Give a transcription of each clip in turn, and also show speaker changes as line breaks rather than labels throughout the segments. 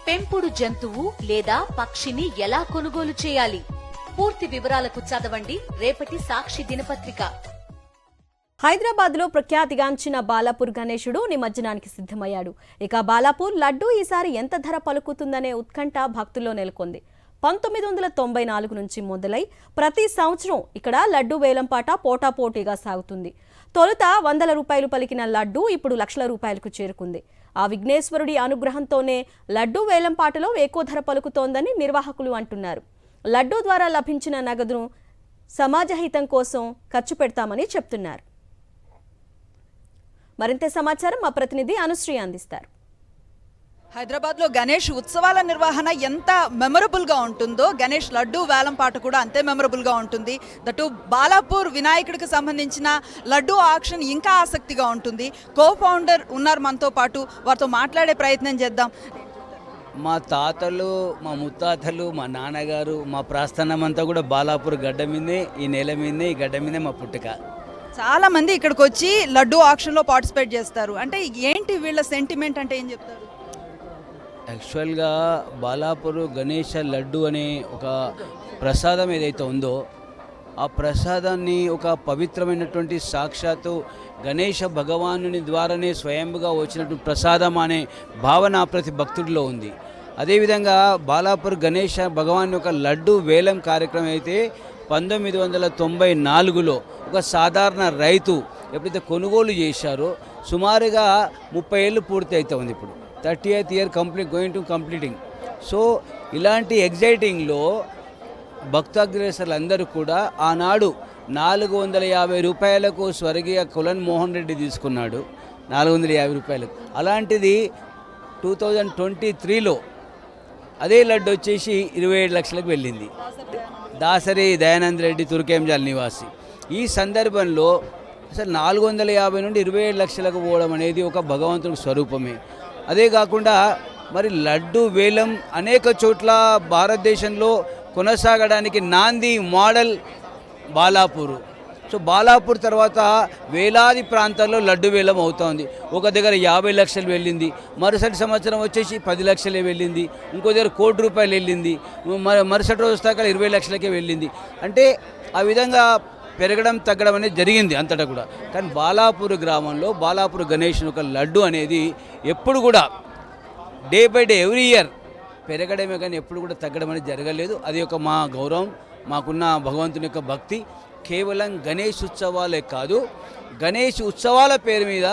పెంపుడు జంతువు లేదా పక్షిని ఎలా కొనుగోలు చేయాలి? పూర్తి వివరాలకు చదవండి రేపటి సాక్షి దినపత్రిక.
హైదరాబాద్ లో ప్రఖ్యాతిగాంచిన బాలాపూర్ గణేశుడు నిమజ్జనానికి సిద్ధమయ్యాడు. ఇక బాలాపూర్ లడ్డూ ఈసారి ఎంత ధర పలుకుతుందనే ఉత్కంఠ భక్తుల్లో నెలకొంది. 1994 నుంచి మొదలై ప్రతి సంవత్సరం ఇక్కడ లడ్డూ వేలంపాట పోటాపోటీగా సాగుతుంది. తొలుత 100 రూపాయలు పలికిన లడ్డూ ఇప్పుడు లక్షల రూపాయలకు చేరుకుంది. ఆ విఘ్నేశ్వరుడి అనుగ్రహంతోనే లడ్డూ వేలంపాటలో ఎక్కువ ధర పలుకుతోందని నిర్వాహకులు అంటున్నారు. లడ్డూ ద్వారా లభించిన నగదును సమాజహితం కోసం ఖర్చు పెడతామని చెప్తున్నారు. మరింత సమాచారం మా ప్రతినిధి అనుశ్రీ అందిస్తారు.
హైదరాబాద్ లో గణేష్ ఉత్సవాల నిర్వహణ ఎంత మెమరబుల్ గా ఉంటుందో గణేష్ లడ్డూ వేలంపాట కూడా అంతే మెమరబుల్ గా ఉంటుంది. దట్టు బాలాపూర్ వినాయకుడికి సంబంధించిన లడ్డూ ఆక్షన్ ఇంకా ఆసక్తిగా ఉంటుంది. కో ఫౌండర్ ఉన్నారు మనతో పాటు, వారితో మాట్లాడే ప్రయత్నం చేద్దాం.
మా తాతలు, మా ముత్తాతలు, మా నాన్నగారు, మా ప్రస్థానం అంతా కూడా బాలాపూర్ గడ్డ మీదే, ఈ నేల మీదే, ఈ గడ్డ మీదే మా పుట్టుక.
చాలా మంది ఇక్కడికి వచ్చి లడ్డూ ఆక్షన్ లో పార్టిసిపేట్ చేస్తారు. అంటే ఏంటి వీళ్ళ సెంటిమెంట్ అంటే ఏం చెప్తారు?
యాక్చువల్గా బాలాపూర్ గణేష లడ్డు అనే ఒక ప్రసాదం ఏదైతే ఉందో ఆ ప్రసాదాన్ని ఒక పవిత్రమైనటువంటి సాక్షాత్తు గణేష భగవానుని ద్వారానే స్వయంగా వచ్చినటువంటి ప్రసాదం అనే భావన ప్రతి భక్తుడిలో ఉంది. అదేవిధంగా బాలాపూర్ గణేష భగవాన్ యొక్క లడ్డు వేలం కార్యక్రమం అయితే 1994లో ఒక సాధారణ రైతు ఎప్పుడైతే కొనుగోలు చేశారో సుమారుగా 30 ఏళ్ళు పూర్తి అవుతా ఉంది. ఇప్పుడు 30th year కంప్లీటింగ్. సో ఇలాంటి ఎగ్జైటింగ్లో భక్తాగ్రేసర్లు అందరూ కూడా ఆనాడు 450 రూపాయలకు స్వర్గీయ కులన్ మోహన్ రెడ్డి తీసుకున్నాడు, 450 రూపాయలకు. అలాంటిది 2023లో అదే లడ్డు వచ్చేసి 27 లక్షలకు వెళ్ళింది. దాసరి దయానంద్ రెడ్డి తుర్కేంజాల్ నివాసి. ఈ సందర్భంలో అసలు 450 నుండి 27 లక్షలకు పోవడం అనేది ఒక భగవంతుడి స్వరూపమే. అదే కాకుండా మరి లడ్డు వేలం అనేక చోట్ల భారతదేశంలో కొనసాగడానికి నాంది మోడల్ బాలాపూర్. సో బాలాపూర్ తర్వాత వేలాది ప్రాంతాల్లో లడ్డు వేలం అవుతోంది. ఒక దగ్గర 50 లక్షలు వెళ్ళింది, మరుసటి సంవత్సరం వచ్చేసి 10 లక్షలే వెళ్ళింది, ఇంకో దగ్గర ₹1 కోటి వెళ్ళింది, మరుసటి రోజు దాకా 20 లక్షలకే వెళ్ళింది. అంటే ఆ విధంగా పెరగడం తగ్గడం అనేది జరిగింది అంతటా కూడా. కానీ బాలాపూర్ గ్రామంలో బాలాపూర్ గణేష్ ఒక లడ్డు అనేది ఎప్పుడు కూడా day by day every year పెరగడమే కానీ ఎప్పుడు కూడా తగ్గడం అనేది జరగలేదు. అది ఒక మా గౌరవం, మాకున్న భగవంతుని యొక్క భక్తి. కేవలం గణేష్ ఉత్సవాలే కాదు, గణేష్ ఉత్సవాల పేరు మీద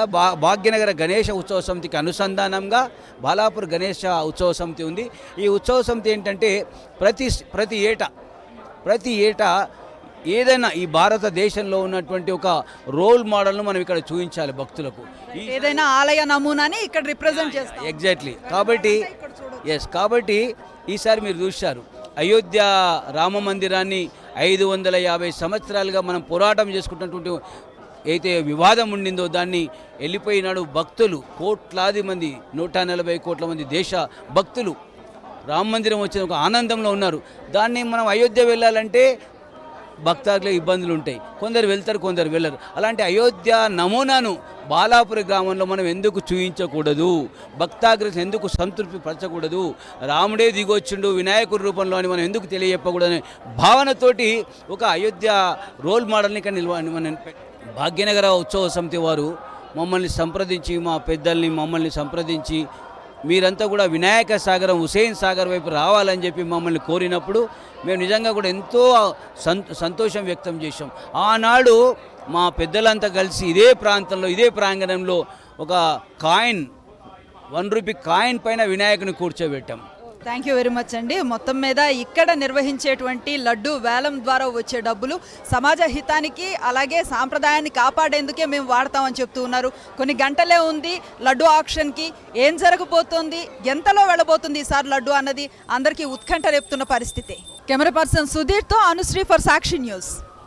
భాగ్యనగర గణేష ఉత్సవ సమితికి అనుసంధానంగా బాలాపూర్ గణేష ఉత్సవ సమితి ఉంది. ఈ ఉత్సవ సమితి ఏంటంటే ప్రతి ఏటా ఏదైనా ఈ భారతదేశంలో ఉన్నటువంటి ఒక రోల్ మోడల్ను మనం ఇక్కడ చూపించాలి భక్తులకు.
ఏదైనా ఆలయ నమూనాని ఇక్కడ రిప్రజెంట్ చేస్తాం.
ఎగ్జాక్ట్లీ. కాబట్టి ఈసారి మీరు చూశారు, అయోధ్య రామ మందిరాన్ని 550 సంవత్సరాలుగా మనం పోరాటం చేసుకుంటున్నటువంటి అయితే వివాదం ఉండిందో దాన్ని వెళ్ళిపోయినాడు భక్తులు కోట్లాది మంది, 140 కోట్ల మంది దేశ భక్తులు రామ మందిరం వచ్చిన ఒక ఆనందంలో ఉన్నారు. దాన్ని మనం అయోధ్య వెళ్ళాలంటే భక్తులకు ఇబ్బందులు ఉంటాయి, కొందరు వెళ్తారు, కొందరు వెళ్ళరు. అలాంటి అయోధ్య నమూనాను బాలాపూర్ గ్రామంలో మనం ఎందుకు చూపించకూడదు? భక్తాగ్రహం ఎందుకు సంతృప్తి పరచకూడదు? రాముడే దిగొచ్చిండు వినాయకుడి రూపంలో అని మనం ఎందుకు తెలియజెప్పకూడదనే భావనతోటి ఒక అయోధ్య రోల్ మోడల్ని ఇక్కడ మన భాగ్యనగర ఉత్సవ సమితి వారు మమ్మల్ని సంప్రదించి, మా పెద్దల్ని మమ్మల్ని సంప్రదించి మీరంతా కూడా వినాయక సాగరం హుసేన్ సాగర్ వైపు రావాలని చెప్పి మమ్మల్ని కోరినప్పుడు మేము నిజంగా కూడా ఎంతో సంతోషం వ్యక్తం చేశాం. ఆనాడు మా పెద్దలంతా కలిసి ఇదే ప్రాంతంలో, ఇదే ప్రాంగణంలో ఒక కాయిన్, ₹1 కాయిన్ పైన వినాయకుని కూర్చోబెట్టాం.
థ్యాంక్ యూ వెరీ మచ్ అండి. మొత్తం మీద ఇక్కడ నిర్వహించేటువంటి లడ్డు వేలం ద్వారా వచ్చే డబ్బులు సమాజ హితానికి అలాగే సాంప్రదాయాన్ని కాపాడేందుకే మేము వాడతామని చెప్తూ ఉన్నారు. కొన్ని గంటలే ఉంది లడ్డు ఆక్షన్కి. ఏం జరగబోతోంది, ఎంతలో వెళ్ళబోతుంది ఈసారి లడ్డు అన్నది అందరికీ ఉత్కంఠ రేపుతున్న పరిస్థితి. కెమెరా పర్సన్ సుధీర్తో అనుశ్రీ ఫర్ సాక్షి న్యూస్.